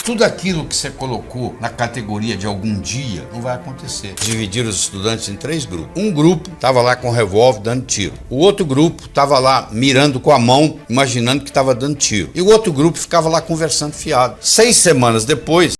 Tudo aquilo que você colocou na categoria de algum dia não vai acontecer. Dividiram os estudantes em 3 grupos. Um grupo estava lá com revólver dando tiro. O outro grupo estava lá mirando com a mão, imaginando que estava dando tiro. E o outro grupo ficava lá conversando fiado. 6 semanas depois,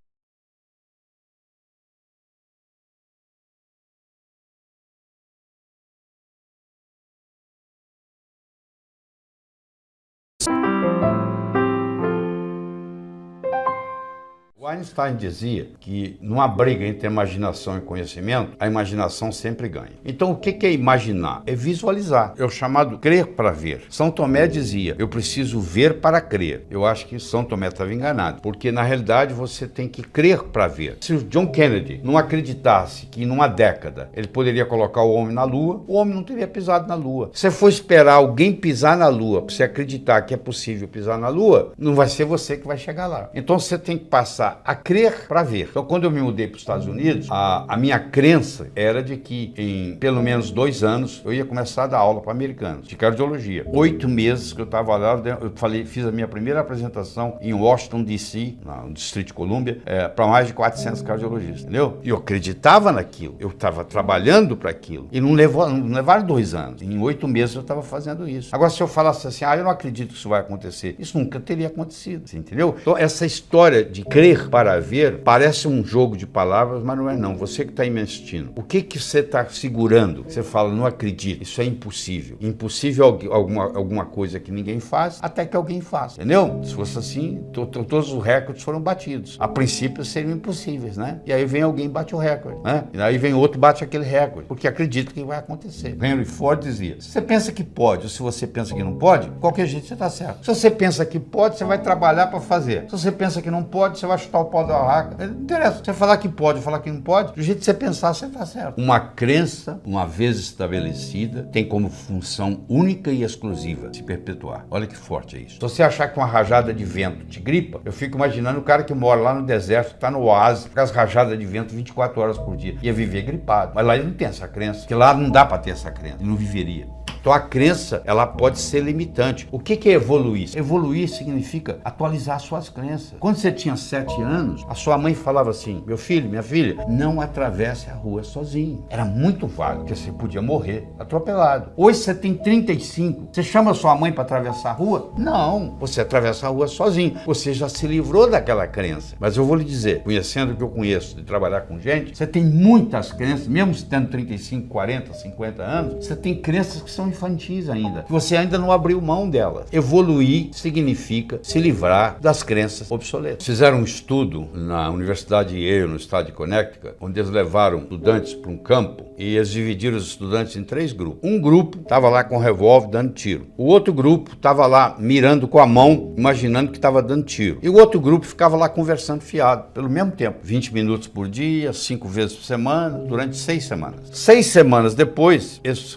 o Einstein dizia que numa briga entre imaginação e conhecimento, a imaginação sempre ganha. Então o que é imaginar? É visualizar. É o chamado crer para ver. São Tomé dizia, eu preciso ver para crer. Eu acho que São Tomé estava enganado, porque na realidade você tem que crer para ver. Se o John Kennedy não acreditasse que numa década ele poderia colocar o homem na Lua, o homem não teria pisado na Lua. Se você for esperar alguém pisar na Lua para você acreditar que é possível pisar na Lua, não vai ser você que vai chegar lá. Então você tem que passar a crer para ver. Então, quando eu me mudei para os Estados Unidos, a minha crença era de que em pelo menos 2 anos eu ia começar a dar aula para americanos de cardiologia. 8 meses que eu estava lá, eu fiz a minha primeira apresentação em Washington, D.C., no Distrito de Colômbia, para mais de 400 cardiologistas, entendeu? E eu acreditava naquilo, eu estava trabalhando para aquilo. E não levaram 2 anos. Em 8 meses eu estava fazendo isso. Agora, se eu falasse assim, eu não acredito que isso vai acontecer, isso nunca teria acontecido, você entendeu? Então, essa história de crer para ver parece um jogo de palavras, mas não é não. Você que está investindo. O que você está segurando? Você fala, não acredito, isso é impossível. Impossível alguma coisa que ninguém faz, até que alguém faça, entendeu? Se fosse assim, todos os recordes foram batidos. A princípio seriam impossíveis, né? E aí vem alguém e bate o recorde, né? E aí vem outro e bate aquele recorde, porque acredita que vai acontecer. Henry Ford dizia, se você pensa que pode, ou se você pensa que não pode, qualquer jeito você está certo. Se você pensa que pode, você vai trabalhar para fazer. Se você pensa que não pode, você vai chutar o pau da barraca. Não interessa. Você falar que pode, falar que não pode, do jeito que você pensar, você está certo. Uma crença, uma vez estabelecida, tem como função única e exclusiva se perpetuar. Olha que forte é isso. Se você achar que uma rajada de vento te gripa, eu fico imaginando o cara que mora lá no deserto, está no oásis, com as rajadas de vento 24 horas por dia, ia viver gripado. Mas lá ele não tem essa crença, porque lá não dá para ter essa crença, ele não viveria. Então a crença, ela pode ser limitante. O que é evoluir? Evoluir significa atualizar suas crenças. Quando você tinha 7 anos, a sua mãe falava assim, meu filho, minha filha, não atravesse a rua sozinho. Era muito válido, porque você podia morrer atropelado. Hoje você tem 35, você chama sua mãe para atravessar a rua? Não, você atravessa a rua sozinho. Você já se livrou daquela crença. Mas eu vou lhe dizer, conhecendo o que eu conheço de trabalhar com gente, você tem muitas crenças, mesmo tendo 35, 40, 50 anos, você tem crenças que são infantis ainda, que você ainda não abriu mão delas. Evoluir significa se livrar das crenças obsoletas. Fizeram um estudo na Universidade de Yale, no estado de Connecticut, onde eles levaram estudantes para um campo e eles dividiram os estudantes em 3 grupos. Um grupo estava lá com revólver dando tiro. O outro grupo estava lá mirando com a mão, imaginando que estava dando tiro. E o outro grupo ficava lá conversando fiado, pelo mesmo tempo. 20 minutos por dia, 5 vezes por semana, durante 6 semanas. 6 semanas depois, eles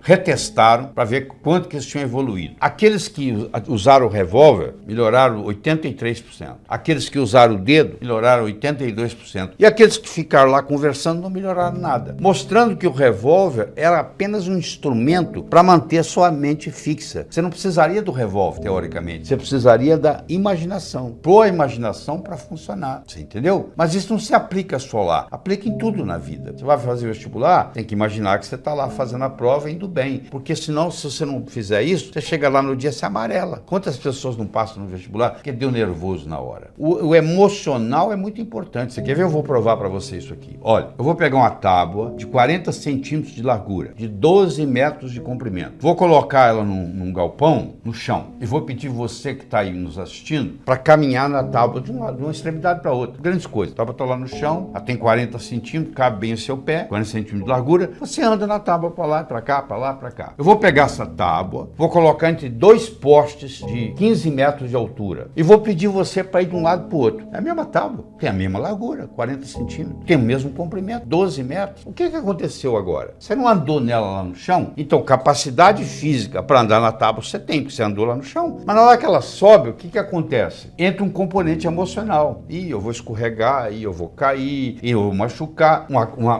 retestaram para ver quanto que eles tinham evoluído. Aqueles que usaram o revólver melhoraram 83%. Aqueles que usaram o dedo melhoraram 82%. E aqueles que ficaram lá conversando não melhoraram nada. Mostrando que o revólver era apenas um instrumento para manter a sua mente fixa. Você não precisaria do revólver, teoricamente. Você precisaria da imaginação. Pôr a imaginação para funcionar. Você entendeu? Mas isso não se aplica só lá. Aplica em tudo na vida. Você vai fazer vestibular, tem que imaginar que você está lá fazendo a prova e indo bem. Porque senão, se você não fizer isso, você chega lá no dia, se amarela. Quantas pessoas não passam no vestibular porque deu nervoso na hora? O emocional é muito importante. Você quer ver? Eu vou provar para você isso aqui. Olha, eu vou pegar uma tábua de 40 centímetros de largura, de 12 metros de comprimento. Vou colocar ela num galpão, no chão, e vou pedir você que está aí nos assistindo para caminhar na tábua de uma extremidade para outra. Grandes coisas. A tábua está lá no chão, ela tem 40 centímetros, cabe bem o seu pé, 40 centímetros de largura. Você anda na tábua para lá, para cá, para lá, para cá. Eu vou pegar essa tábua, vou colocar entre 2 postes de 15 metros de altura e vou pedir você para ir de um lado para o outro. É a mesma tábua, tem a mesma largura, 40 centímetros, tem o mesmo comprimento, 12 metros. O que aconteceu agora? Você não andou nela lá no chão? Então, capacidade física para andar na tábua você tem, porque você andou lá no chão. Mas na hora que ela sobe, o que acontece? Entra um componente emocional. Ih, eu vou escorregar, ih, eu vou cair, ih, eu vou machucar.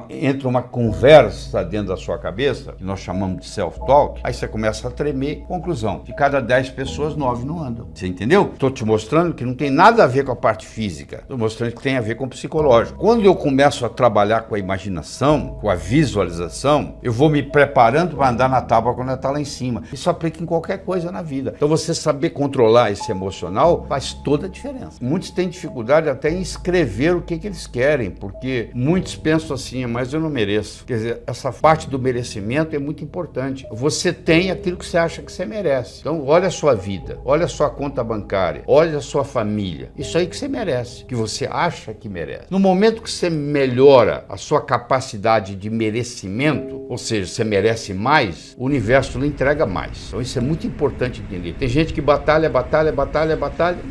Entra uma conversa dentro da sua cabeça, que nós chamamos de self alto, aí você começa a tremer. Conclusão, de cada 10 pessoas, 9 não andam. Você entendeu? Estou te mostrando que não tem nada a ver com a parte física. Estou mostrando que tem a ver com o psicológico. Quando eu começo a trabalhar com a imaginação, com a visualização, eu vou me preparando para andar na tábua quando ela está lá em cima. Isso aplica em qualquer coisa na vida. Então você saber controlar esse emocional faz toda a diferença. Muitos têm dificuldade até em escrever o que eles querem, porque muitos pensam assim, mas eu não mereço. Quer dizer, essa parte do merecimento é muito importante. Você tem aquilo que você acha que você merece. Então olha a sua vida, olha a sua conta bancária, olha a sua família. Isso aí que você merece, que você acha que merece. No momento que você melhora a sua capacidade de merecimento, ou seja, você merece mais, o universo lhe entrega mais. Então isso é muito importante entender. Tem gente que batalha,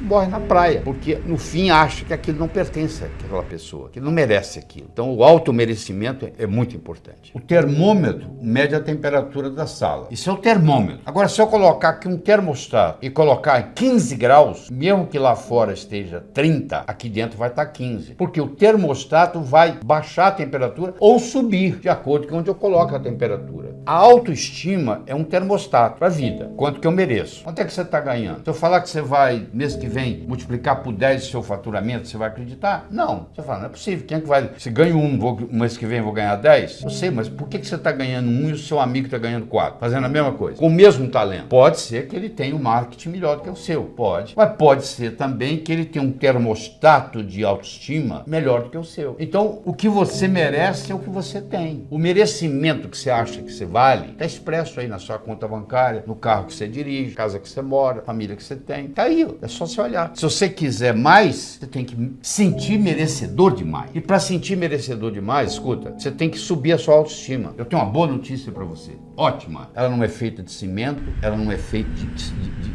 morre na praia, porque no fim acha que aquilo não pertence àquela pessoa, que não merece aquilo. Então o automerecimento é muito importante. O termômetro mede a temperatura da sala. Isso é o termômetro. Agora, se eu colocar aqui um termostato e colocar 15 graus, mesmo que lá fora esteja 30, aqui dentro vai estar 15. Porque o termostato vai baixar a temperatura ou subir, de acordo com onde eu coloco a temperatura. A autoestima é um termostato para a vida. Quanto que eu mereço? Quanto é que você está ganhando? Se eu falar que você vai, mês que vem, multiplicar por 10 o seu faturamento, você vai acreditar? Não. Você fala, não é possível. Quem é que vai... Se ganho mês que vem eu vou ganhar 10? Eu sei, mas por que você está ganhando 1 e o seu amigo está ganhando 4? Fazendo a mesma coisa. Com o mesmo talento. Pode ser que ele tenha um marketing melhor do que o seu. Pode. Mas pode ser também que ele tenha um termostato de autoestima melhor do que o seu. Então, o que você merece é o que você tem. O merecimento que você acha que você vale está expresso aí na sua conta bancária, no carro que você dirige, casa que você mora, família que você tem. Está aí, ó. É só você olhar. Se você quiser mais, você tem que sentir merecedor demais. E para sentir merecedor demais, escuta, você tem que subir a sua autoestima. Eu tenho uma boa notícia para você. Ótima. Ela não é feita de cimento, ela não é feita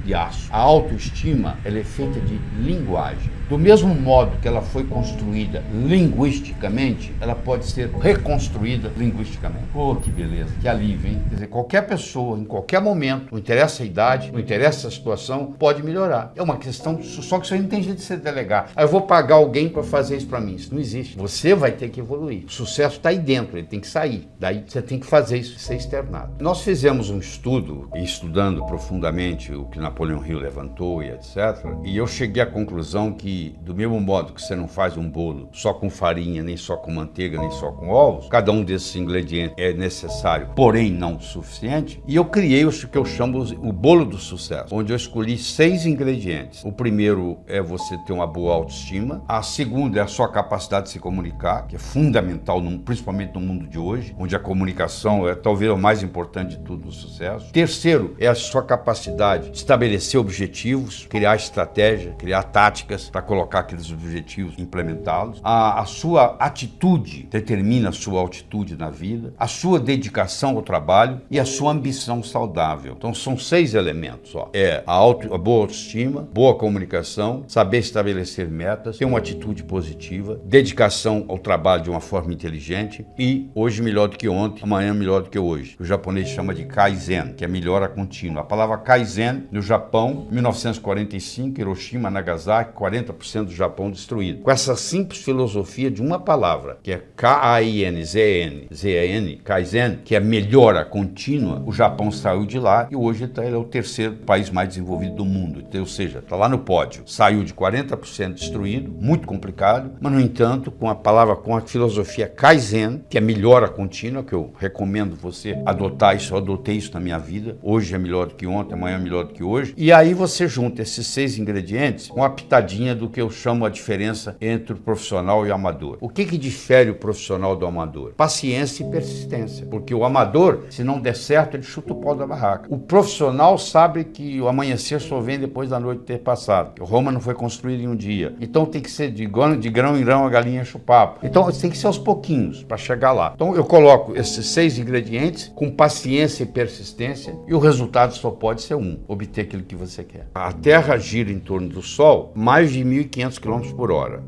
de aço. A autoestima, ela é feita de linguagem. Do mesmo modo que ela foi construída linguisticamente, ela pode ser reconstruída linguisticamente. Oh, que beleza, que alívio, hein? Quer dizer, qualquer pessoa, em qualquer momento, não interessa a idade, não interessa a situação, pode melhorar. É uma questão, só que isso aí não tem jeito de você delegar. Aí eu vou pagar alguém para fazer isso para mim. Isso não existe. Você vai ter que evoluir. O sucesso está aí dentro, ele tem que sair. Daí você tem que fazer isso ser externado. Nós fizemos um estudo, estudando profundamente o que Napoleão Hill levantou e etc. E eu cheguei à conclusão que, do mesmo modo que você não faz um bolo só com farinha, nem só com manteiga, nem só com ovos, cada um desses ingredientes é necessário, porém não suficiente. E eu criei o que eu chamo o bolo do sucesso, onde eu escolhi 6 ingredientes. O primeiro é você ter uma boa autoestima. A segunda é a sua capacidade de se comunicar, que é fundamental, principalmente no mundo de hoje, onde a comunicação é talvez o mais importante de tudo o sucesso. Terceiro é a sua capacidade de estabelecer objetivos, criar estratégia, criar táticas para colocar aqueles objetivos e implementá-los. A sua atitude determina a sua altitude na vida, a sua dedicação ao trabalho e a sua ambição saudável. Então são 6 elementos. Ó. É a boa autoestima, boa comunicação, saber estabelecer metas, ter uma atitude positiva, dedicação ao trabalho de uma forma inteligente e hoje melhor do que ontem, amanhã melhor do que hoje. O japonês chama de Kaizen, que é melhora contínua. A palavra Kaizen, no Japão, 1945, Hiroshima, Nagasaki, 40% do Japão destruído. Com essa simples filosofia de uma palavra, que é K-A-I-N-Z-E-N, Kaizen, que é melhora contínua, o Japão saiu de lá e hoje ele é o terceiro país mais desenvolvido do mundo. Então, ou seja, está lá no pódio. Saiu de 40% destruído, muito complicado, mas, no entanto, com a filosofia Kaizen, que é melhora contínua, que eu recomendo você adotar isso, eu adotei isso na minha vida. Hoje é melhor do que ontem, amanhã é melhor do que hoje. E aí você junta esses 6 ingredientes com uma pitadinha do que eu chamo a diferença entre o profissional e o amador. O que difere o profissional do amador? Paciência e persistência. Porque o amador, se não der certo, ele chuta o pau da barraca. O profissional sabe que o amanhecer só vem depois da noite ter passado. Roma não foi construída em um dia. Então tem que ser de grão em grão a galinha enche o papo. Então tem que ser aos pouquinhos para chegar lá. Então eu coloco esses 6 ingredientes com paciência e persistência e o resultado só pode ser um: obter aquilo que você quer. A Terra gira em torno do Sol mais de 1.500 km por hora.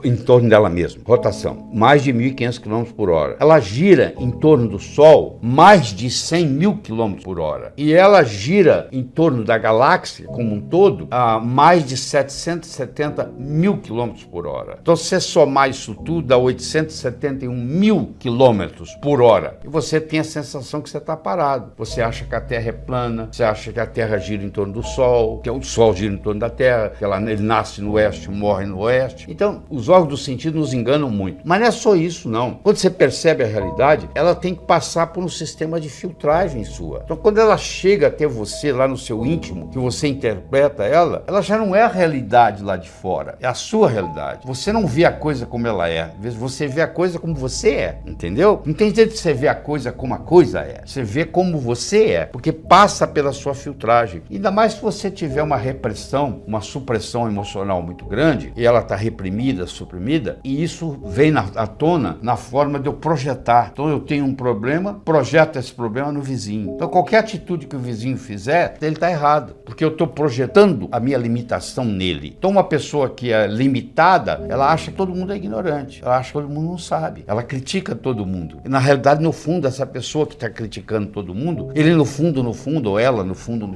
Em torno dela mesma. Rotação. Mais de 1.500 km por hora. Ela gira em torno do Sol Sol mais de 100 mil quilômetros por hora. E ela gira em torno da galáxia como um todo a mais de 770 mil quilômetros por hora. Então, se você somar isso tudo, dá 871 mil quilômetros por hora. E você tem a sensação que você está parado. Você acha que a Terra é plana, você acha que a Terra gira em torno do Sol, que o Sol gira em torno da Terra, que ele nasce no oeste, morre no oeste. Então, os órgãos do sentido nos enganam muito. Mas não é só isso, não. Quando você percebe a realidade, ela tem que passar por um sistema de filtragem sua. Então, quando ela chega até você, lá no seu íntimo, que você interpreta ela já não é a realidade lá de fora, é a sua realidade. Você não vê a coisa como ela é, você vê a coisa como você é, entendeu? Não tem jeito de você ver a coisa como a coisa é, você vê como você é, porque passa pela sua filtragem. Ainda mais se você tiver uma repressão, uma supressão emocional muito grande, e ela está reprimida, suprimida, e isso vem à tona na forma de eu projetar. Então eu tenho um problema, projeto esse problema no vizinho. Então qualquer atitude que o vizinho fizer, ele está errado, porque eu estou projetando a minha limitação nele. Então uma pessoa que é limitada, ela acha que todo mundo é ignorante, ela acha que todo mundo não sabe, ela critica todo mundo. E na realidade, no fundo, essa pessoa que está criticando todo mundo, ele no fundo, ou ela no fundo,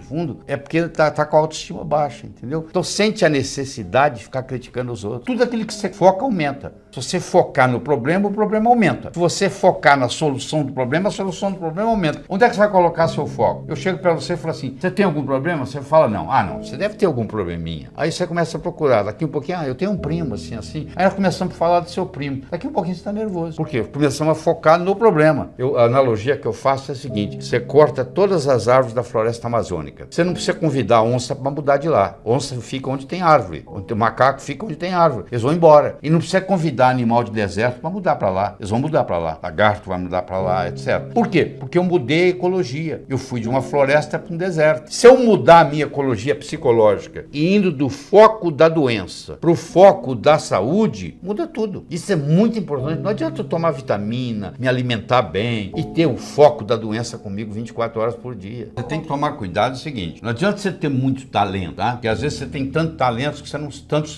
é porque ele está com a autoestima baixa, entendeu? Então sente a necessidade de ficar criticando os outros. Tudo aquilo que você foca aumenta. Se você focar no problema, o problema aumenta. Se você focar na solução do problema, a solução do problema aumenta. Onde é que você vai colocar seu foco? Eu chego para você e falo assim, você tem algum problema? Você fala não. Ah, não, você deve ter algum probleminha. Aí você começa a procurar. Daqui um pouquinho, eu tenho um primo assim. Aí nós começamos a falar do seu primo. Daqui um pouquinho você está nervoso. Por quê? Começamos a focar no problema. A analogia que eu faço é a seguinte, você corta todas as árvores da floresta amazônica. Você não precisa convidar a onça para mudar de lá. A onça fica onde tem árvore. O macaco fica onde tem árvore. Eles vão embora. E não precisa convidar animal de deserto para mudar para lá. Eles vão mudar para lá. Lagarto vai mudar para lá, etc. Por quê? Porque eu mudei a ecologia. Eu fui de uma floresta para um deserto. Se eu mudar a minha ecologia psicológica e indo do foco da doença para o foco da saúde, muda tudo. Isso é muito importante. Não adianta eu tomar vitamina, me alimentar bem e ter o foco da doença comigo 24 horas por dia. Você tem que tomar cuidado é o seguinte, não adianta você ter muito talento, tá? Porque às vezes você tem tantos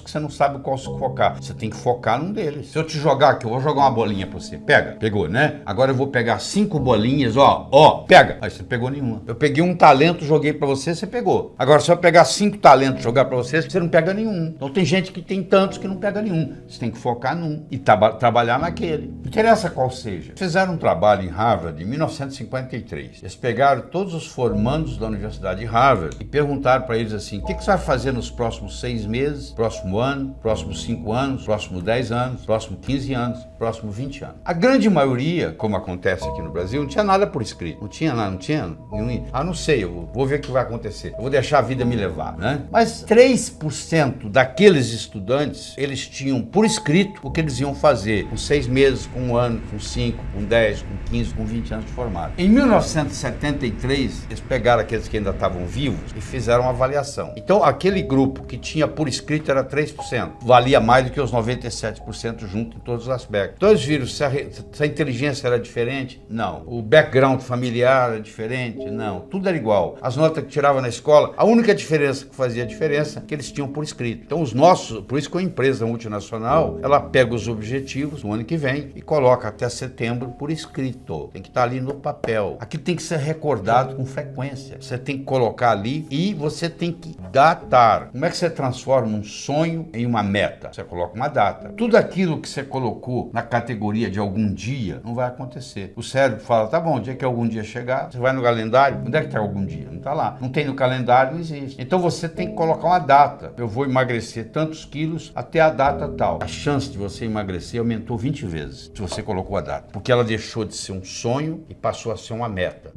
que você não sabe qual se focar. Você tem que focar num deles. Se eu te jogar aqui, eu vou jogar uma bolinha pra você. Pega. Pegou, né? Agora eu vou pegar 5 bolinhas, pega. Aí você pegou nenhuma. Eu peguei um talento, joguei pra você, você pegou. Agora se eu pegar 5 talentos e jogar pra você, você não pega nenhum. Então tem gente que tem tantos que não pega nenhum. Você tem que focar num e trabalhar naquele. Não interessa qual seja. Fizeram um trabalho em Harvard em 1953. Eles pegaram todos os formandos da Universidade de Harvard e perguntaram para eles assim, o que você vai fazer nos próximos 6 meses, próximo ano, próximos 5 anos, próximos 10 anos, próximos 15 anos, próximos 20 anos. A grande maioria, como acontece aqui no Brasil, não tinha nada por escrito. Não tinha nada, não tinha nenhum. Não sei, eu vou ver o que vai acontecer. Eu vou deixar a vida me levar, né? Mas 3% daqueles estudantes, eles tinham por escrito o que eles iam fazer com 6 meses, com 1 ano, com 5, com 10, com 15, com 20 anos de formado. Em 1973, eles pegaram aqueles que ainda estavam vivos e fizeram uma avaliação. Então, aquele grupo que tinha por escrito era 3%. Valia mais do que os 97% junto em todos os aspectos. Então, eles viram se a inteligência era diferente? Não. O background familiar era diferente? Não. Tudo era igual. As notas que tirava na escola, a única diferença que fazia diferença é que eles tinham por escrito. Então, os nossos, por isso que a empresa multinacional, ela pega os objetivos do ano que vem e coloca até setembro por escrito. Tem que estar ali no papel. Aquilo tem que ser recordado com frequência. Você tem que colocar ali e você tem que datar. Como é que você transforma um sonho em uma meta? Você coloca uma data. Tudo aquilo que você colocou na categoria de algum dia não vai acontecer. O cérebro fala, tá bom, o dia que algum dia chegar, você vai no calendário, onde é que está algum dia? Não está lá. Não tem no calendário, não existe. Então você tem que colocar uma data. Eu vou emagrecer tantos quilos até a data tal. A chance de você emagrecer aumentou 20 vezes se você colocou a data. Porque ela deixou de ser um sonho e passou a ser uma meta.